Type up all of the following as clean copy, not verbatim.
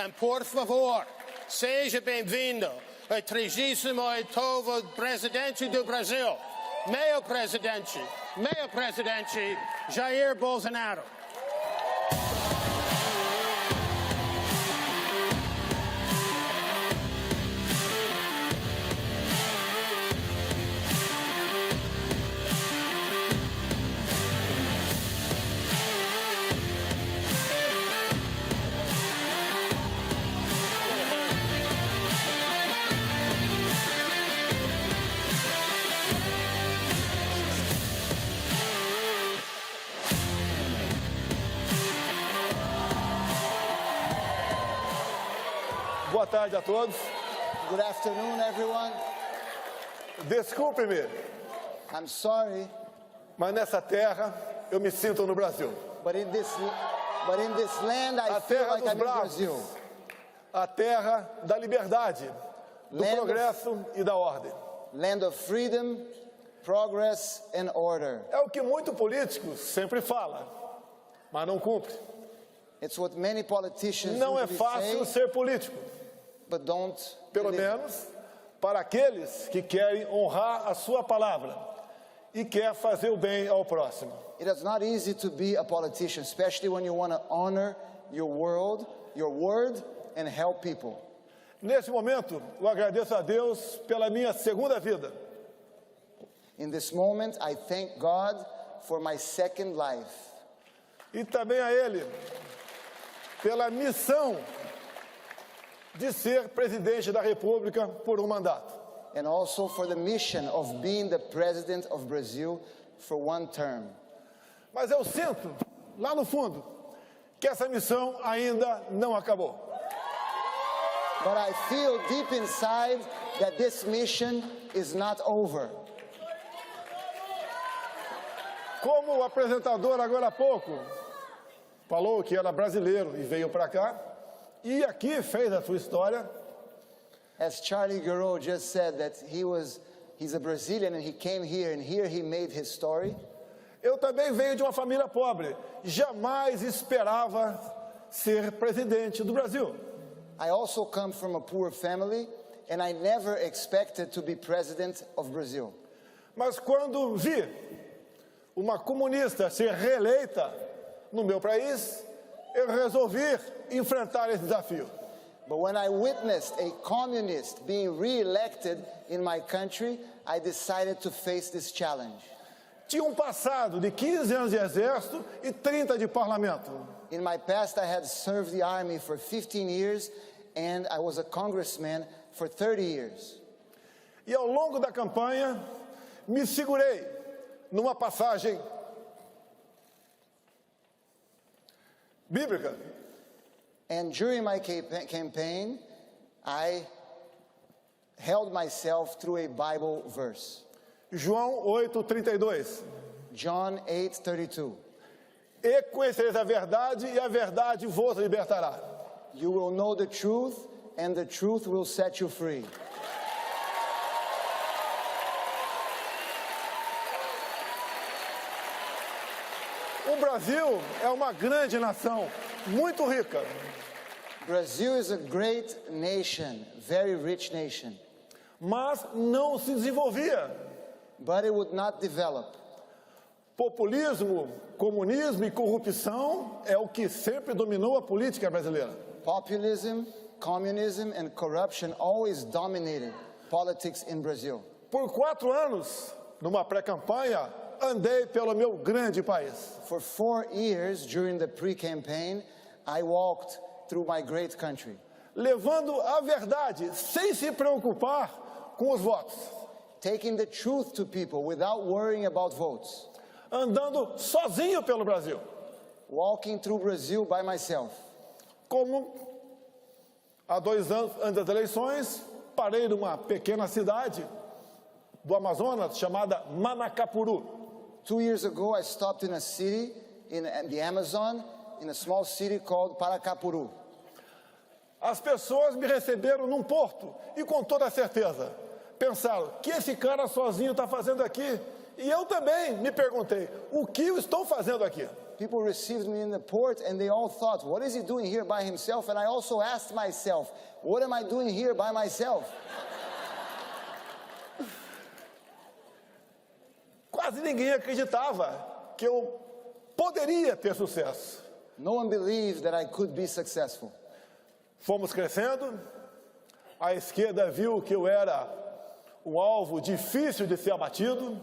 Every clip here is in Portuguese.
por favor, seja bem-vindo ao 38º Presidente do Brasil, meu Presidente, Jair Bolsonaro. Boa tarde a todos. Good afternoon, everyone. Desculpe-me, I'm sorry, mas nessa terra eu me sinto no Brasil. but in this land, I A feel terra like dos I'm in bravos, Brazil. a terra da liberdade, do Land of- progresso e da ordem. Land of freedom, progress, and order. É o que muito político sempre fala, mas não cumpre. It's what many politicians Não é usually fácil say, ser político, but don't pelo deliver. menos para aqueles que querem honrar a sua palavra e quer fazer o bem ao próximo. It is not easy to be a politician, especially when you want to honor your word, and help people. Nesse momento, eu agradeço a Deus pela minha segunda vida. In this moment, I thank God for my second life. E também a Ele pela missão de ser presidente da República por um mandato. And also for the mission of being the President of Brazil for one term. Mas eu sinto, lá no fundo, que essa missão ainda não acabou. But I feel deep inside that this mission is not over. Como o apresentador agora há pouco falou que era brasileiro e veio para cá, e aqui fez a sua história, As Charlie Gero just said that he's a Brazilian and he came here and here he made his story. eu também venho de uma família pobre, jamais esperava ser presidente do Brasil. I also come from a poor family and I never expected to be President of Brazil. Mas quando vi uma comunista ser reeleita no meu país, eu resolvi enfrentar esse desafio. But when I witnessed a communist being re-elected in my country, I decided to face this challenge. Tinha um passado de 15 anos de exército e 30 de parlamento. In my past, I had served the army for 15 years and I was a congressman for 30 years. E ao longo da campanha, me segurei numa passagem bíblica. And during my campaign, I held myself through a Bible verse. João 8:32. John 8:32. E conhecereis a verdade, e a verdade vos libertará. You will know the truth, and the truth will set you free. O Brasil é uma grande nação, muito rica, Brazil is a great nation, very rich nation, mas não se desenvolvia. but it would not develop. Populismo, comunismo e corrupção é o que sempre dominou a política brasileira. Populism, communism, and corruption always dominated politics in Brazil. Por 4 anos, numa pré-campanha, andei pelo meu grande país. For 4 years during the pre-campaign, I walked through my great country, Levando a verdade, sem se preocupar com os votos. taking the truth to people without worrying about votes, Andando sozinho pelo Brasil. walking through Brazil by myself. Como há 2 anos antes das eleições, parei numa pequena cidade do Amazonas chamada Manacapuru. 2 years ago, I stopped in a city in the Amazon, in a small city called Paracapuru. As pessoas me receberam num porto e com toda certeza pensaram, o que esse cara sozinho está fazendo aqui? E eu também me perguntei, o que eu estou fazendo aqui? People received me in the port and they all thought, what is he doing here by himself? And I also asked myself, what am I doing here by myself? Quase ninguém acreditava que eu poderia ter sucesso. No one believed that I could be successful. Fomos crescendo, a esquerda viu que eu era um alvo difícil de ser abatido.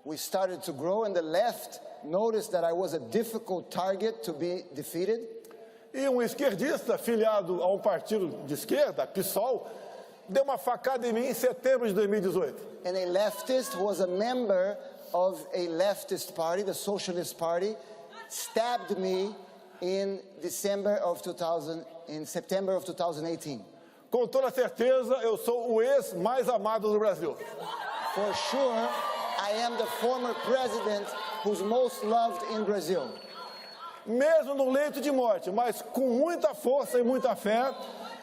We started to grow and the left noticed that I was a difficult target to be defeated. E um esquerdista filiado a um partido de esquerda, PSOL, deu uma facada em mim em setembro de 2018. And a leftist who was a member of a leftist party, the Socialist Party, stabbed me in September of 2018. Com toda certeza, eu sou o ex mais amado do Brasil. For sure, I am the former president who's most loved in Brazil. Mesmo no leito de morte, mas com muita força e muita fé,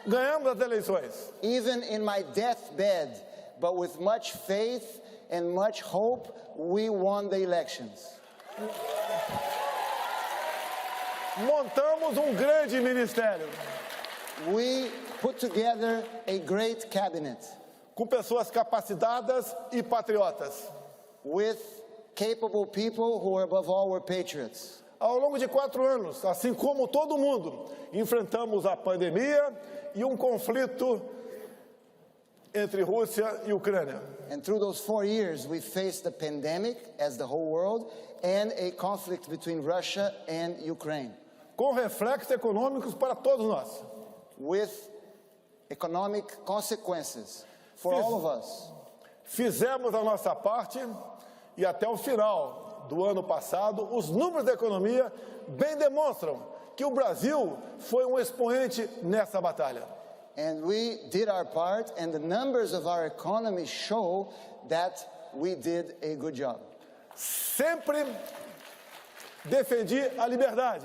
ganhamos as eleições. Even in my deathbed, but with much faith and much hope, we won the elections. Montamos um grande ministério. We put together a great cabinet Com pessoas capacitadas e patriotas. with capable people who, above all, were patriots. Ao longo de 4 anos, assim como todo mundo, enfrentamos a pandemia e um conflito entre Rússia e Ucrânia. And through those 4 years, we faced the pandemic as the whole world and a conflict between Russia and Ukraine, Com reflexos econômicos para todos nós. with economic consequences for all of us. Fizemos a nossa parte e até o final do ano passado, os números da economia bem demonstram que o Brasil foi um expoente nessa batalha. And we did our part, and the numbers of our economy show that we did a good job. Sempre defendi a liberdade.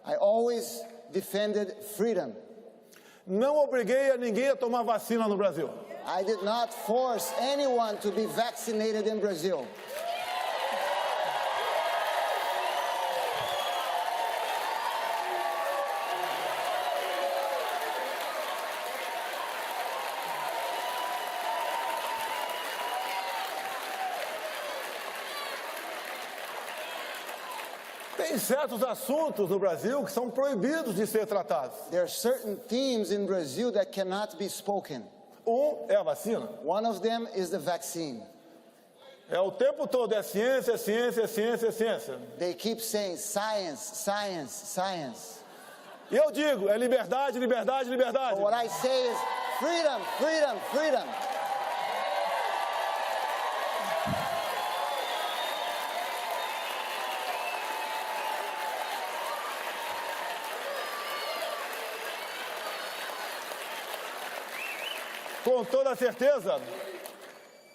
I always defended freedom. Não obriguei a ninguém a tomar vacina no Brasil. I did not force anyone to be vaccinated in Brazil. Tem certos assuntos no Brasil que são proibidos de ser tratados. There are certain themes in Brazil that cannot be spoken. É a vacina. One of them is the vaccine. É o tempo todo, é ciência, ciência, ciência, ciência. They keep saying science, science, science. E eu digo, é liberdade, liberdade, liberdade. But what I say is freedom, freedom, freedom. Com toda certeza,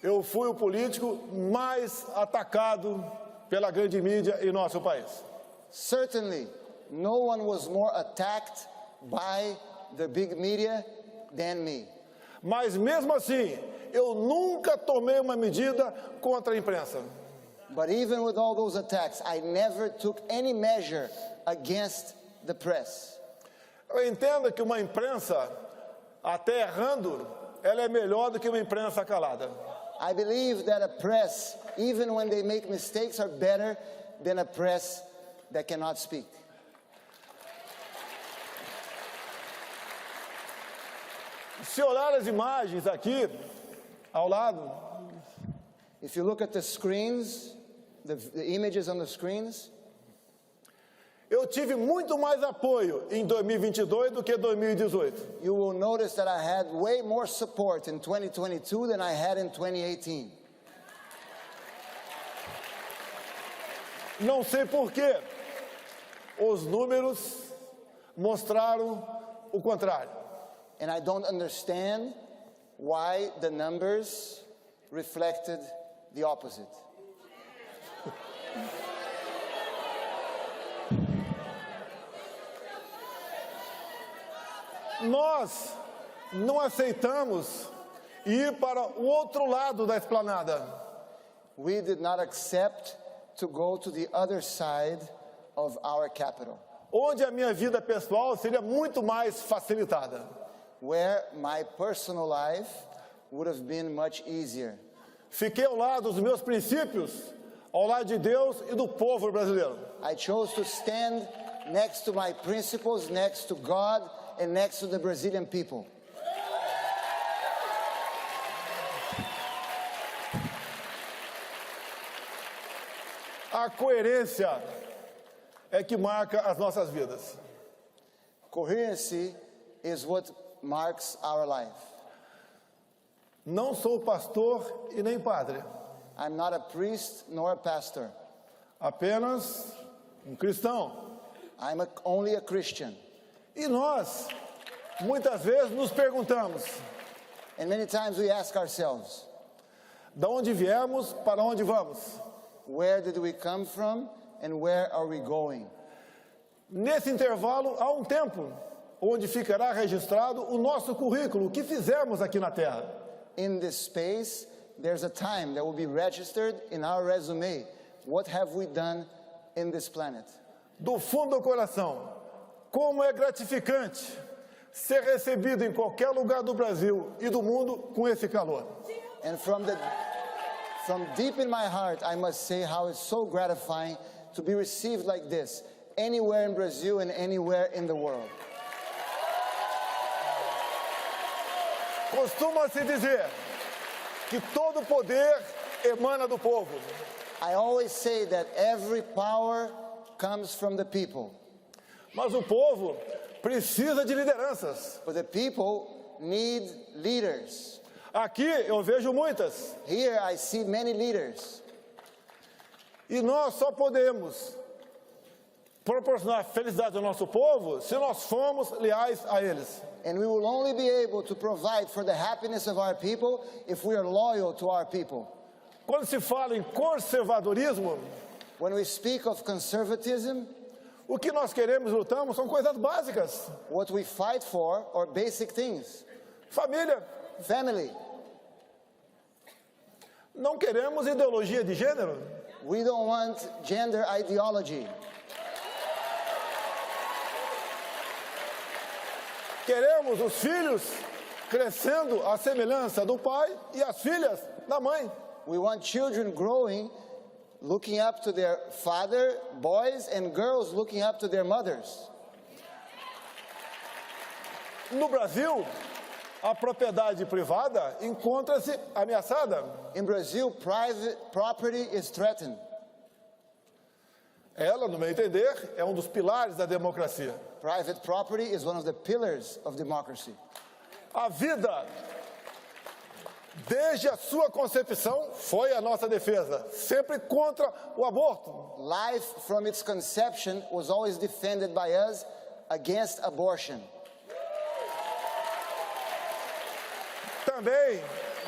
eu fui o político mais atacado pela grande mídia em nosso país. Certainly, no one was more attacked by the big media than me. Mas mesmo assim, eu nunca tomei uma medida contra a imprensa. But even with all those attacks, I never took any measure against the press. Eu entendo que uma imprensa, até errando, ela é melhor do que uma imprensa calada. I believe that a press, even when they make mistakes, are better than a press that cannot speak. Se olhar as imagens aqui, ao lado, If you look at the screens, the images on the screens, eu tive muito mais apoio em 2022 do que 2018. you will notice that I had way more support in 2022 than I had in 2018. Não sei por quê. Os números mostraram o contrário. And I don't understand why the numbers reflected the opposite. Nós não aceitamos ir para o outro lado da esplanada. We did not accept to go to the other side of our capital, onde a minha vida pessoal seria muito mais facilitada. where my personal life would have been much easier. Fiquei ao lado dos meus princípios, ao lado de Deus e do povo brasileiro. I chose to stand next to my principles, next to God, and next to the Brazilian people. A coerência é que marca as nossas vidas. Coherency is what marks our life. Não sou pastor e nem padre, I'm not a priest nor a pastor. apenas cristão. I'm only a Christian. E nós, muitas vezes, nos perguntamos, And many times we ask ourselves, da onde viemos, para onde vamos? where did we come from and where are we going? Nesse intervalo, há um tempo onde ficará registrado o nosso currículo, o que fizemos aqui na Terra. In this space, there's a time that will be registered in our resume. What have we done in this planet? Do fundo do coração, como é gratificante ser recebido em qualquer lugar do Brasil e do mundo com esse calor. And from deep in my heart, I must say how it's so gratifying to be received like this, anywhere in Brazil and anywhere in the world. Costuma-se dizer que todo poder emana do povo. I always say that every power comes from the people, Mas o povo precisa de lideranças. but the people need leaders. Aqui eu vejo muitas. Here I see many leaders, E nós só podemos proporcionar felicidade ao nosso povo se nós formos leais a eles. and we will only be able to provide for the happiness of our people if we are loyal to our people. Quando se fala em conservadorismo, When we speak of conservatism, o que nós queremos e lutamos são coisas básicas. what we fight for are basic things. Família. Family. Não queremos ideologia de gênero. We don't want gender ideology. Queremos os filhos crescendo à semelhança do pai e as filhas da mãe. We want children growing, looking up to their father, boys and girls looking up to their mothers. No Brasil, a propriedade privada encontra-se ameaçada. In Brazil, private property is threatened. Ela, no meu entender, é um dos pilares da democracia. Private property is one of the pillars of democracy. A vida, desde a sua concepção, foi a nossa defesa, sempre contra o aborto. Life from its conception was always defended by us against abortion. Também,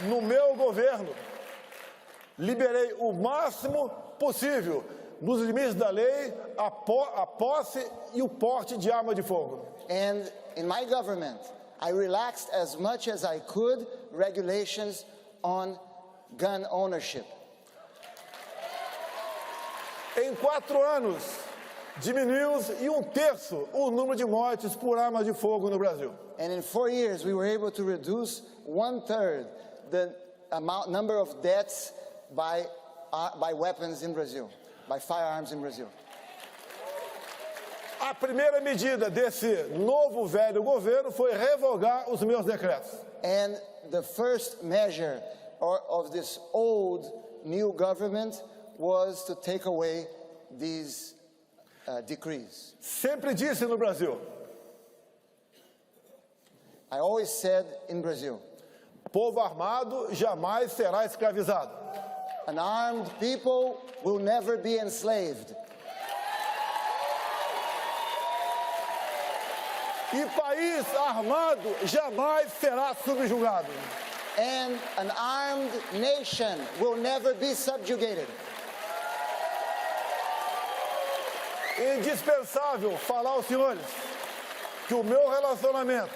no meu governo, liberei o máximo possível, nos limites da lei, a posse e o porte de arma de fogo. And in my government, I relaxed as much as I could regulations on gun ownership. Em 4 anos, diminuiu-se em 1/3 o número de mortes por arma de fogo no Brasil. And in 4 years, we were able to reduce 1/3 the number of deaths by weapons in Brazil, by firearms in Brazil. A primeira medida desse novo velho governo foi revogar os meus decretos. And the first measure of this old new government was to take away these decrees. Sempre disse no Brasil, I always said in Brazil, povo armado jamais será escravizado. an armed people will never be enslaved. E país armado jamais será subjugado. And an armed nation will never be subjugated. É indispensável falar aos senhores que o meu relacionamento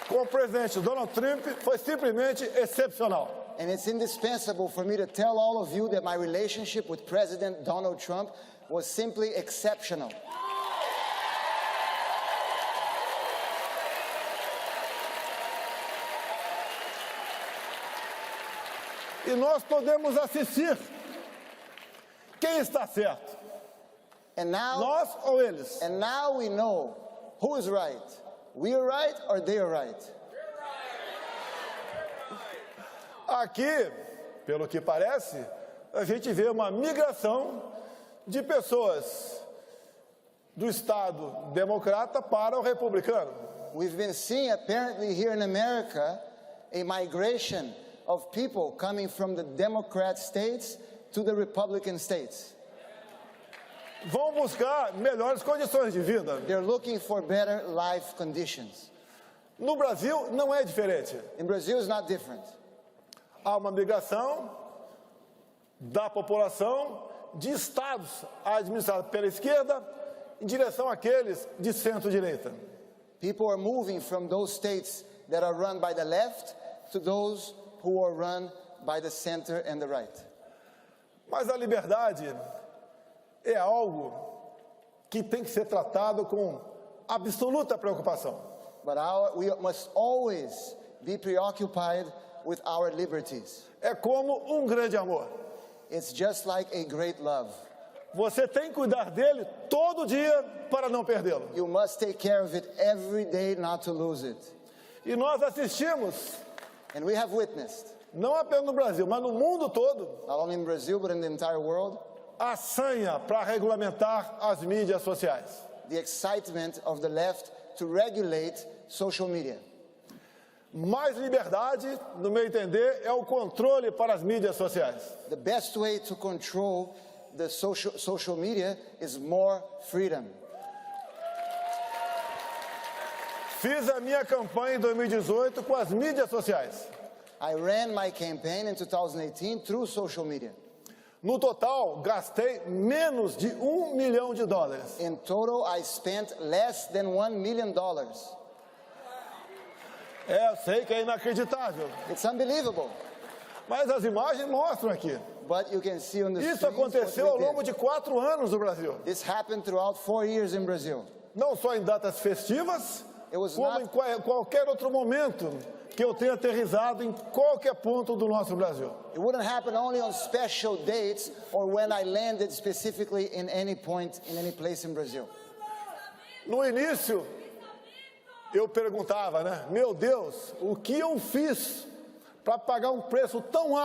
com o presidente Donald Trump foi simplesmente excepcional. And it's indispensable for me to tell all of you that my relationship with President Donald Trump was simply exceptional. E nós podemos assistir. Quem está certo? And now, Nós ou eles? and now we know who is right. We are right or they are right. Aqui, pelo que parece, a gente vê uma migração de pessoas do Estado democrata para o republicano. We've been seeing apparently here in America a migration of people coming from the Democrat states to the Republican states. Vão buscar melhores condições de vida. They're looking for better life conditions. No Brasil não é diferente. In Brazil, it's not different. Há uma migração da população de estados administrados pela esquerda em direção àqueles de centro-direita. People are moving from those states that are run by the left to those who are run by the center and the right. Mas a liberdade é algo que tem que ser tratado com absoluta preocupação. But we must always be preoccupied with our liberties. É como um grande amor. It's just like a great love. Você tem que cuidar dele todo dia para não perdê-lo. You must take care of it every day not to lose it. E nós assistimos, And we have witnessed, não apenas no Brasil, mas no mundo todo, not only in Brazil but in the entire world, a sanha para regulamentar as mídias sociais. the excitement of the left to regulate social media. Mais liberdade, no meu entender, é o controle para as mídias sociais. The best way to control the social media is more freedom. Fiz a minha campanha em 2018 com as mídias sociais. I ran my campaign in 2018 through social media. No total, gastei menos de $1 milhão. In total, I spent less than $1 million. Eu sei que é inacreditável, It's unbelievable. mas as imagens mostram aqui. But you can see on the Isso screens what aconteceu ao we longo did. de 4 anos no Brasil. This happened throughout 4 years in Brazil. Não só em datas festivas, It was como not- em qualquer outro momento que eu tenha aterrissado em qualquer ponto do nosso Brasil. It wouldn't happen only on special dates or when I landed specifically in any point, in any place in Brazil. No início, eu perguntava, né? Meu Deus, o que eu fiz para pagar um preço tão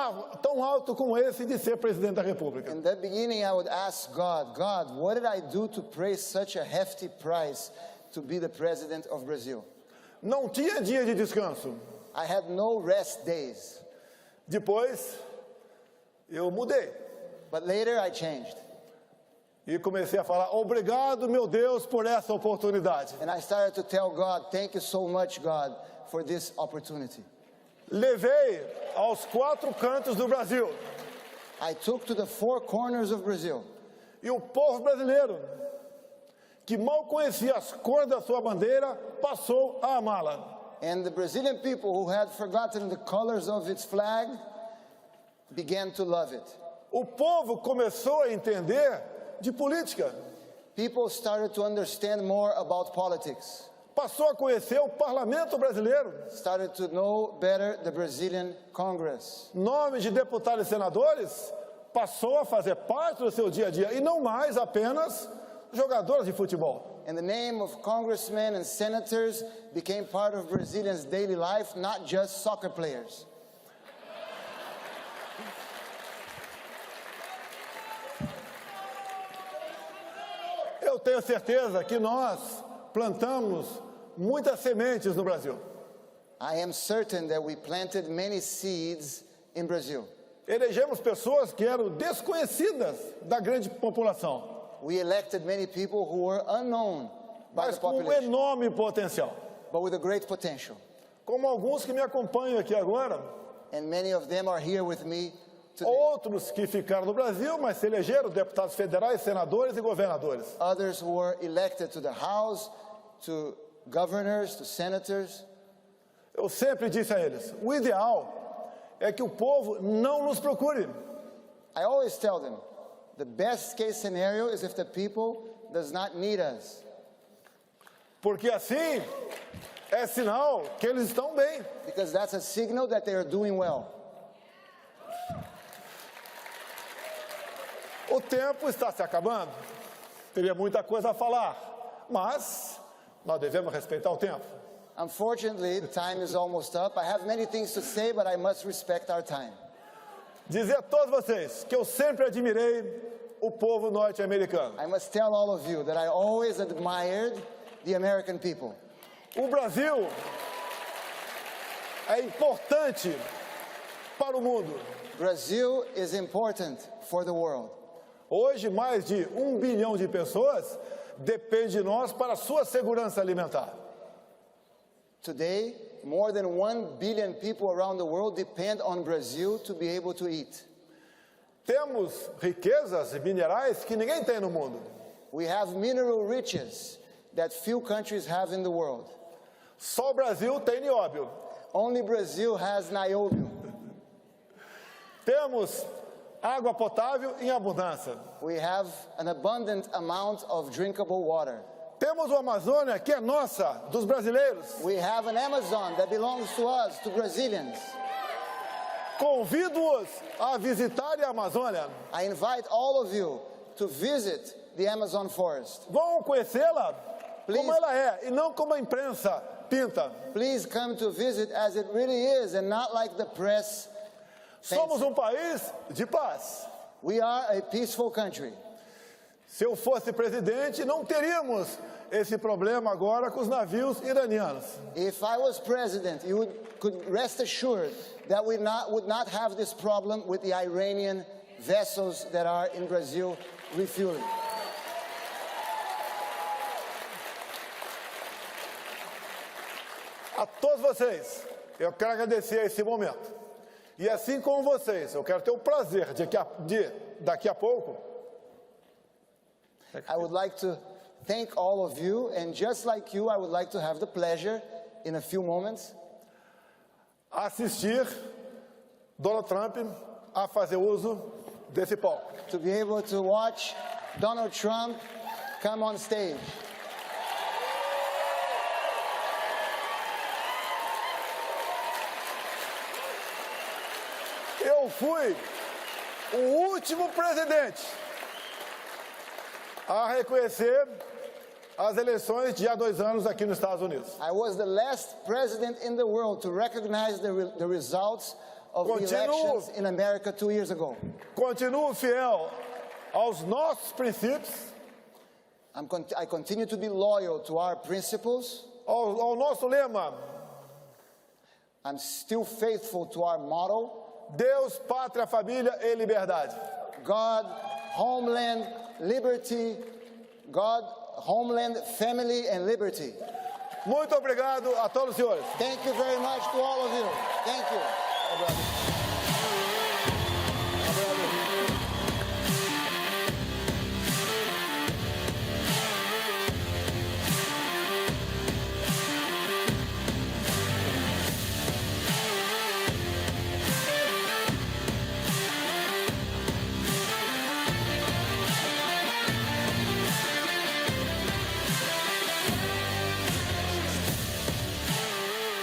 alto como esse de ser presidente da República? In the beginning, I would ask God, what did I do to pay such a hefty price to be the president of Brazil? Não tinha dia de descanso. I had no rest days. Depois, eu mudei But later, I changed. e comecei a falar, obrigado, meu Deus, por essa oportunidade. And I started to tell God, thank you so much, God, for this opportunity. Levei aos 4 cantos do Brasil. I took to the 4 corners of Brazil. E o povo brasileiro, que mal conhecia as cores da sua bandeira, passou a amá-la. And the Brazilian people who had forgotten the colors of its flag began to love it. O povo começou a entender de política. People started to understand more about politics, Passou a conhecer o parlamento brasileiro. started to know better the Brazilian Congress. Nome de deputados e senadores passou a fazer parte do seu dia a dia e não mais apenas jogadores de futebol. And the name of congressmen and senators became part of Brazilians' daily life, not just soccer players. Eu tenho certeza que nós plantamos muitas sementes no Brasil. I am certain that we planted many seeds in Brazil. Elegemos pessoas que eram desconhecidas da grande população, We elected many people who were unknown by mas the com um population, enorme potencial. but with a great potential. Como alguns que me acompanham aqui agora, And many of them are here with me today. outros que ficaram no Brasil, mas se elegeram deputados federais, senadores e governadores. Others who were elected to the House, to governors, to senators. Eu sempre disse a eles, o ideal é que o povo não nos procure. I always tell them, The best case scenario is if the people does not need us. Porque assim é sinal que eles estão bem. Because that's a signal that they are doing well. O tempo está se acabando. Teria muita coisa a falar, mas nós devemos respeitar o tempo. Unfortunately, the time is almost up. I have many things to say, but I must respect our time. Dizer a todos vocês que eu sempre admirei o povo norte-americano. I must tell all of you that I always admired the American people. O Brasil é importante para o mundo. Brazil is important for the world. Hoje, mais de 1 bilhão de pessoas dependem de nós para a sua segurança alimentar. Today, more than 1 billion people around the world depend on Brazil to be able to eat. Temos riquezas minerais que ninguém tem no mundo. We have mineral riches that few countries have in the world. Só o Brasil tem nióbio. Only Brazil has niobium. Temos água potável em abundância. We have an abundant amount of drinkable water. Temos uma Amazônia que é nossa, dos brasileiros. We have an Amazon that belongs to us, to Brazilians. Convido-os a visitarem a Amazônia. I invite all of you to visit the Amazon forest. Vão conhecê-la como Please. ela é e não como a imprensa pinta. Please come to visit as it really is and not like the press. Somos um país de paz. We are a peaceful country. Se eu fosse presidente, não teríamos esse problema agora com os navios iranianos. If I was president, you could rest assured that we would not have this problem with the Iranian vessels that are in Brazil refueling. A todos vocês, eu quero agradecer esse momento. E assim como vocês, eu quero ter o prazer de daqui a pouco I would like to thank all of you, and just like you, I would like to have the pleasure in a few moments assistir Donald Trump a fazer uso desse palco. to be able to watch Donald Trump come on stage. Eu fui o último presidente a reconhecer as eleições de há 2 anos aqui nos Estados Unidos. I was the last president in the world to recognize the results of the elections in America 2 years ago. Continuo fiel aos nossos princípios, I continue to be loyal to our principles. ao nosso lema: I'm still faithful to our motto: Deus, pátria, família e liberdade. God, homeland, liberty. God, homeland, family, and liberty. Muito obrigado a todos os senhores. Thank you very much to all of you. Thank you. Obrigado.